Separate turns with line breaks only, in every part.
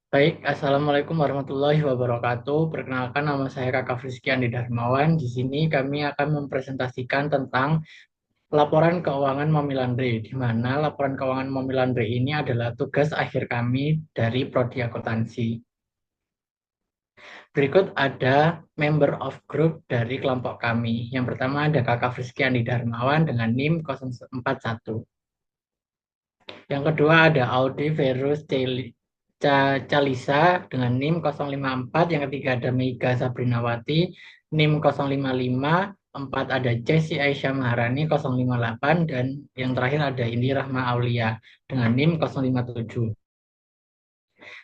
Baik, Assalamualaikum warahmatullahi wabarakatuh. Perkenalkan, nama saya Kakak Frizky Andi Darmawan. Di sini kami akan mempresentasikan tentang laporan keuangan Momilandre, di mana laporan keuangan Momilandre ini adalah tugas akhir kami dari Prodi Akuntansi. Berikut ada member of group dari kelompok kami. Yang pertama ada Kakak Frizky Andi Darmawan dengan NIM 041. Yang kedua ada Audi Verus Calisa dengan NIM 054. Yang ketiga ada Mega Sabrinawati NIM 055. Empat ada Jesse Aisyah Maharani 058. Dan yang terakhir ada Indi Rahma Aulia dengan NIM 057.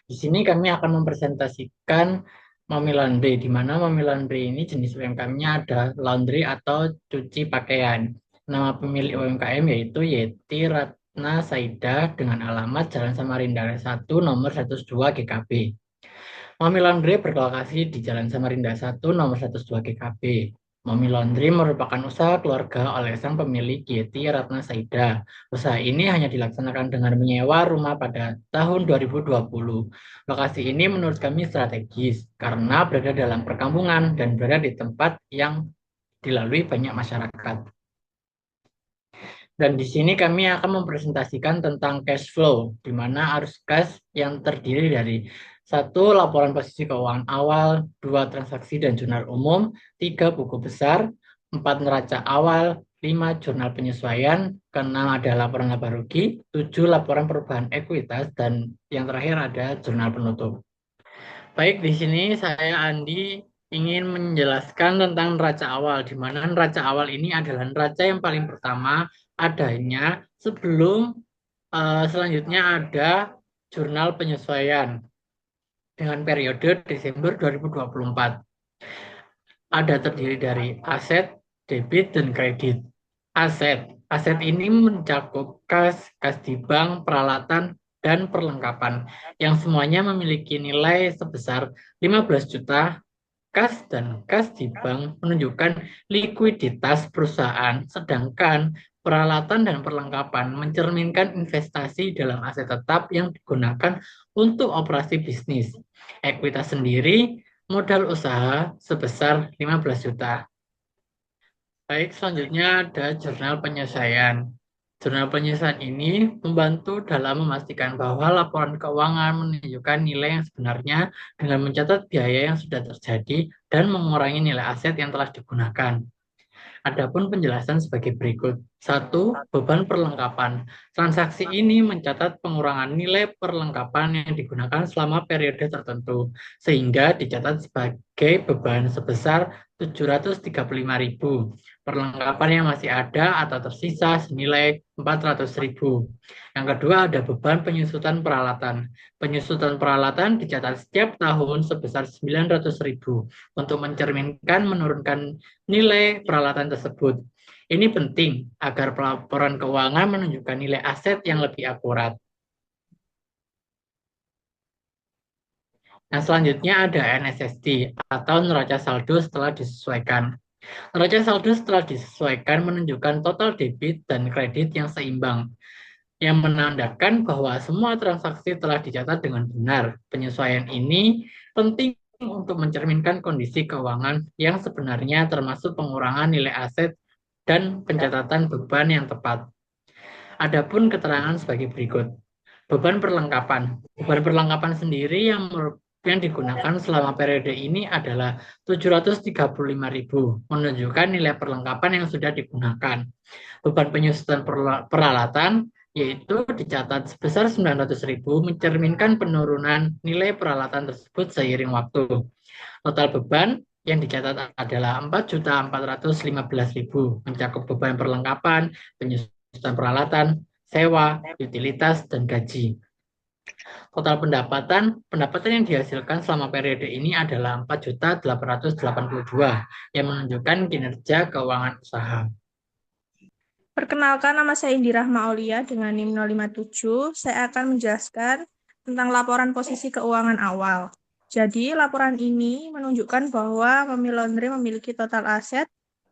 Di sini kami akan mempresentasikan Mami Laundry, di mana Mami Laundry ini jenis UMKM-nya ada laundry atau cuci pakaian. Nama pemilik UMKM yaitu Yeti Ratna Saida dengan alamat Jalan Samarinda 1 nomor 102 GKB. Mami Laundry berlokasi di Jalan Samarinda 1 nomor 102 GKB. Mami Laundry merupakan usaha keluarga oleh sang pemilik Yeti Ratna Saida. Usaha ini hanya dilaksanakan dengan menyewa rumah pada tahun 2020. Lokasi ini menurut kami strategis karena berada dalam perkampungan dan berada di tempat yang dilalui banyak masyarakat. Dan di sini kami akan mempresentasikan tentang cash flow, di mana arus kas yang terdiri dari satu, laporan posisi keuangan awal, dua, transaksi dan jurnal umum, tiga, buku besar, empat, neraca awal, lima, jurnal penyesuaian, keenam ada laporan laba rugi, tujuh, laporan perubahan ekuitas, dan yang terakhir ada jurnal penutup. Baik, di sini saya Andi ingin menjelaskan tentang neraca awal, di mana neraca awal ini adalah neraca yang paling pertama adanya sebelum selanjutnya ada jurnal penyesuaian dengan periode Desember 2024. Ada terdiri dari aset, debit, dan kredit. Aset ini mencakup kas, kas di bank, peralatan, dan perlengkapan yang semuanya memiliki nilai sebesar 15 juta. Kas dan kas di bank menunjukkan likuiditas perusahaan, sedangkan peralatan dan perlengkapan mencerminkan investasi dalam aset tetap yang digunakan untuk operasi bisnis. Ekuitas sendiri modal usaha sebesar 15 juta. Baik, selanjutnya ada jurnal penyelesaian. Jurnal penyelesaian ini membantu dalam memastikan bahwa laporan keuangan menunjukkan nilai yang sebenarnya dengan mencatat biaya yang sudah terjadi dan mengurangi nilai aset yang telah digunakan. Adapun penjelasan sebagai berikut. Satu, beban perlengkapan. Transaksi ini mencatat pengurangan nilai perlengkapan yang digunakan selama periode tertentu, sehingga dicatat sebagai beban sebesar 735.000. Perlengkapan yang masih ada atau tersisa senilai 400.000. Yang kedua ada beban penyusutan peralatan. Penyusutan peralatan dicatat setiap tahun sebesar 900.000 untuk mencerminkan menurunkan nilai peralatan tersebut. Ini penting agar pelaporan keuangan menunjukkan nilai aset yang lebih akurat. Nah, selanjutnya ada NSSD atau neraca saldo setelah disesuaikan. Neraca saldo setelah disesuaikan menunjukkan total debit dan kredit yang seimbang, yang menandakan bahwa semua transaksi telah dicatat dengan benar. Penyesuaian ini penting untuk mencerminkan kondisi keuangan yang sebenarnya termasuk pengurangan nilai aset dan pencatatan beban yang tepat. Adapun keterangan sebagai berikut. Beban perlengkapan. Beban perlengkapan sendiri yang digunakan selama periode ini adalah 735.000, menunjukkan nilai perlengkapan yang sudah digunakan. Beban penyusutan peralatan yaitu dicatat sebesar 900.000, mencerminkan penurunan nilai peralatan tersebut seiring waktu. Total beban yang dicatat adalah 4.415.000, mencakup beban perlengkapan, penyusutan peralatan, sewa, utilitas, dan gaji. Total pendapatan yang dihasilkan selama periode ini adalah 4.882 yang menunjukkan kinerja keuangan usaha.
Perkenalkan, nama saya Indi Rahma Aulia dengan NIM 057. Saya akan menjelaskan tentang laporan posisi keuangan awal. Jadi, laporan ini menunjukkan bahwa Mami Laundry memiliki total aset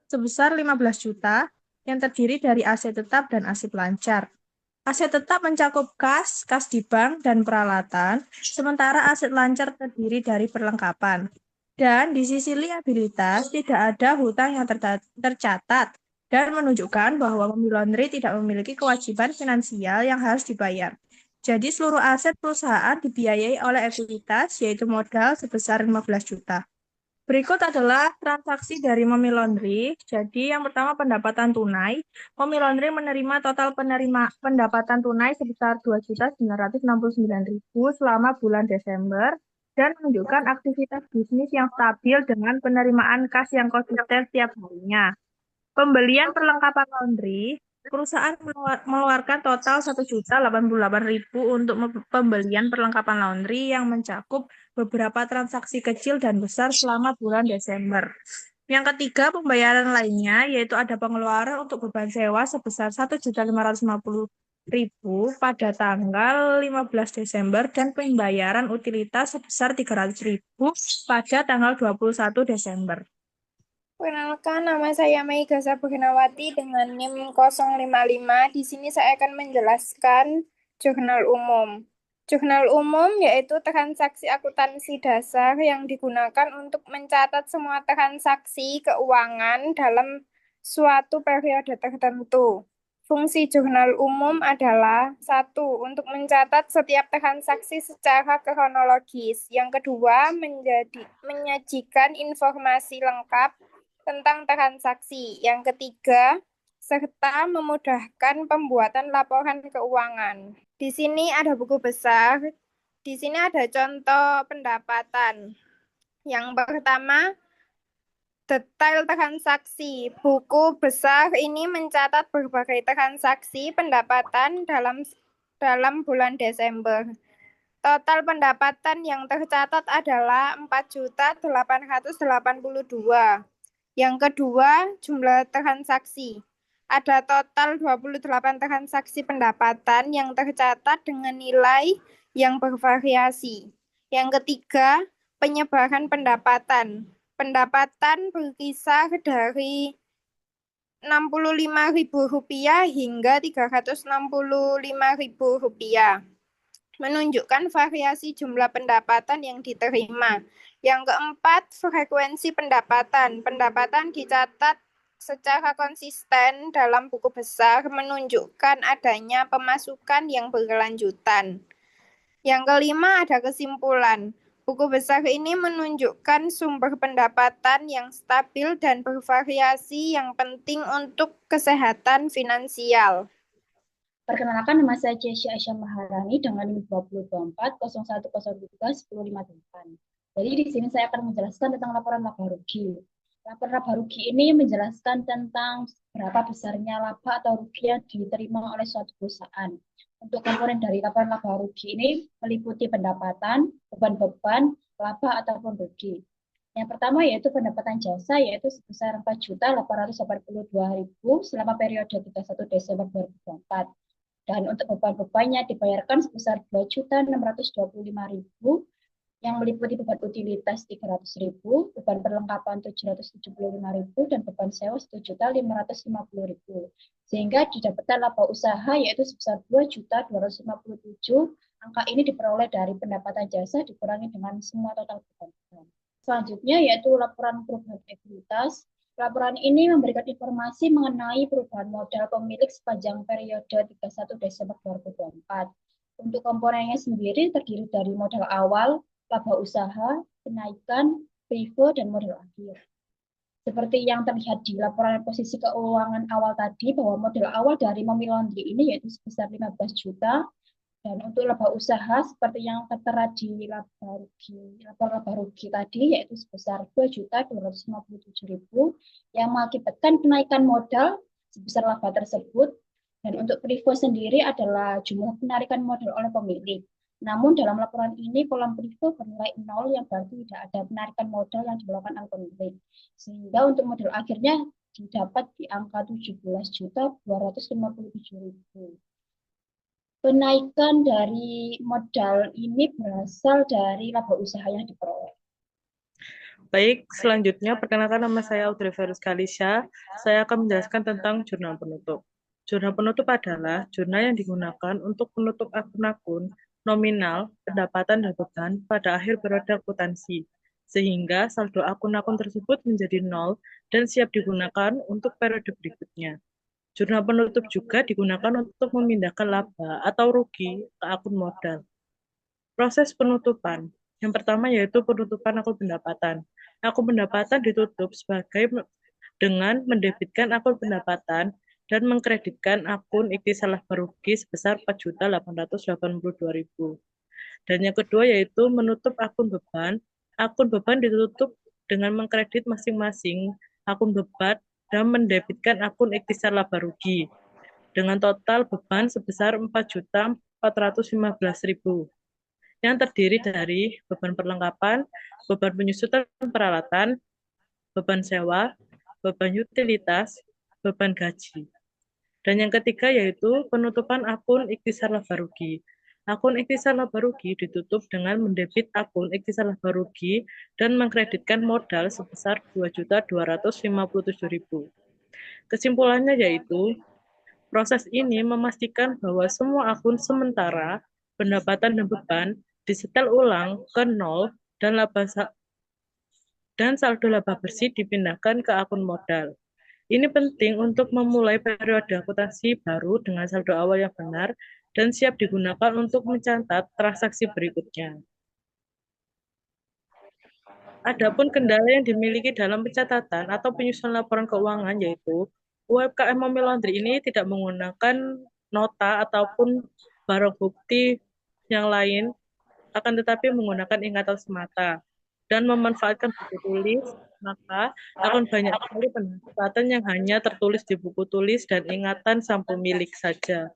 sebesar 15 juta yang terdiri dari aset tetap dan aset lancar. Aset tetap mencakup kas di bank, dan peralatan, sementara aset lancar terdiri dari perlengkapan. Dan di sisi liabilitas, tidak ada hutang yang tercatat dan menunjukkan bahwa Mami Laundry tidak memiliki kewajiban finansial yang harus dibayar. Jadi seluruh aset perusahaan dibiayai oleh ekuitas, yaitu modal sebesar 15 juta. Berikut adalah transaksi dari Mami Laundry. Jadi yang pertama pendapatan tunai. Mami Laundry menerima total pendapatan tunai sebesar 2.969.000 selama bulan Desember dan menunjukkan aktivitas bisnis yang stabil dengan penerimaan kas yang konsisten setiap harinya. Pembelian perlengkapan laundry, perusahaan mengeluarkan total 1.088.000 untuk pembelian perlengkapan laundry yang mencakup beberapa transaksi kecil dan besar selama bulan Desember. Yang ketiga, pembayaran lainnya, yaitu ada pengeluaran untuk beban sewa sebesar 1.550.000 pada tanggal 15 Desember dan pembayaran utilitas sebesar 300.000 pada tanggal 21 Desember.
Perkenalkan, nama saya Meiga Sabuginawati dengan NIM 055. Di sini saya akan menjelaskan jurnal umum. Jurnal umum yaitu transaksi akuntansi dasar yang digunakan untuk mencatat semua transaksi keuangan dalam suatu periode tertentu. Fungsi jurnal umum adalah satu, untuk mencatat setiap transaksi secara kronologis. Yang kedua, menyajikan informasi lengkap tentang transaksi. Yang ketiga, serta memudahkan pembuatan laporan keuangan. Di sini ada buku besar. Di sini ada contoh pendapatan. Yang pertama, detail transaksi. Buku besar ini mencatat berbagai transaksi pendapatan dalam bulan Desember. Total pendapatan yang tercatat adalah 4.882. Yang kedua, jumlah transaksi. Ada total 28 transaksi pendapatan yang tercatat dengan nilai yang bervariasi. Yang ketiga, penyebaran pendapatan. Pendapatan berkisar dari Rp65.000 hingga Rp365.000, menunjukkan variasi jumlah pendapatan yang diterima. Yang keempat, frekuensi pendapatan. Pendapatan dicatat secara konsisten dalam buku besar, menunjukkan adanya pemasukan yang berkelanjutan. Yang kelima, ada kesimpulan. Buku besar ini menunjukkan sumber pendapatan yang stabil dan bervariasi yang penting untuk kesehatan finansial.
Perkenalkan, nama saya Jesya Aisyah Maharani dengan NIM 2024-0103-1058. Jadi di sini saya akan menjelaskan tentang laporan laba rugi. Laporan laba rugi ini menjelaskan tentang berapa besarnya laba atau rugi yang diterima oleh suatu perusahaan. Untuk komponen dari laporan laba rugi ini meliputi pendapatan, beban-beban, laba ataupun rugi. Yang pertama yaitu pendapatan jasa, yaitu sebesar 4.882.000 selama periode 31 Desember 2024. Dan untuk beban-bebannya dibayarkan sebesar 2.625.000 yang meliputi beban utilitas 300.000, beban perlengkapan 775.000, dan beban sewa 1.550.000. Sehingga didapatkan laba usaha yaitu sebesar 2.257. Angka ini diperoleh dari pendapatan jasa dikurangi dengan semua total beban. Selanjutnya yaitu laporan perubahan ekuitas. Laporan ini memberikan informasi mengenai perubahan modal pemilik sepanjang periode 31 Desember 2024. Untuk komponennya sendiri terdiri dari modal awal, laba usaha, kenaikan, privo, dan modal akhir. Seperti yang terlihat di laporan posisi keuangan awal tadi, bahwa modal awal dari Mami Laundry ini yaitu sebesar 15 juta, dan untuk laba usaha seperti yang tertera di laporan laba rugi tadi yaitu sebesar 2.257.000 yang mengakibatkan kenaikan modal sebesar laba tersebut. Dan untuk privo sendiri adalah jumlah penarikan modal oleh pemilik. Namun dalam laporan ini kolom privo bernilai 0 yang berarti tidak ada penarikan modal yang dilakukan oleh pemilik. Sehingga untuk modal akhirnya didapat di angka 17.257.000. Kenaikan dari modal ini berasal dari laba usaha yang diperoleh.
Baik, selanjutnya perkenalkan nama saya Audrey Verus Kalisha. Saya akan menjelaskan tentang jurnal penutup. Jurnal penutup adalah jurnal yang digunakan untuk menutup akun-akun nominal, pendapatan, dan beban pada akhir periode akuntansi, sehingga saldo akun-akun tersebut menjadi nol dan siap digunakan untuk periode berikutnya. Jurnal penutup juga digunakan untuk memindahkan laba atau rugi ke akun modal. Proses penutupan. Yang pertama yaitu penutupan akun pendapatan. Akun pendapatan ditutup dengan mendebitkan akun pendapatan dan mengkreditkan akun ikhtisar laba rugi sebesar 4.882.000. Dan yang kedua yaitu menutup akun beban. Akun beban ditutup dengan mengkredit masing-masing akun beban dan mendebitkan akun ikhtisar laba rugi dengan total beban sebesar 4.415.000 yang terdiri dari beban perlengkapan, beban penyusutan peralatan, beban sewa, beban utilitas, beban gaji. Dan yang ketiga yaitu penutupan akun ikhtisar laba rugi. Akun ikhtisar laba rugi ditutup dengan mendebit akun ikhtisar laba rugi dan mengkreditkan modal sebesar 2.257.000. Kesimpulannya yaitu proses ini memastikan bahwa semua akun sementara, pendapatan dan beban disetel ulang ke nol dan saldo laba bersih dipindahkan ke akun modal. Ini penting untuk memulai periode akuntansi baru dengan saldo awal yang benar dan siap digunakan untuk mencatat transaksi berikutnya. Adapun kendala yang dimiliki dalam pencatatan atau penyusunan laporan keuangan yaitu UMKM Mommy Laundry ini tidak menggunakan nota ataupun barang bukti yang lain, akan tetapi menggunakan ingatan semata dan memanfaatkan buku tulis, maka akan banyak sekali pendapatan yang hanya tertulis di buku tulis dan ingatan sang pemilik saja.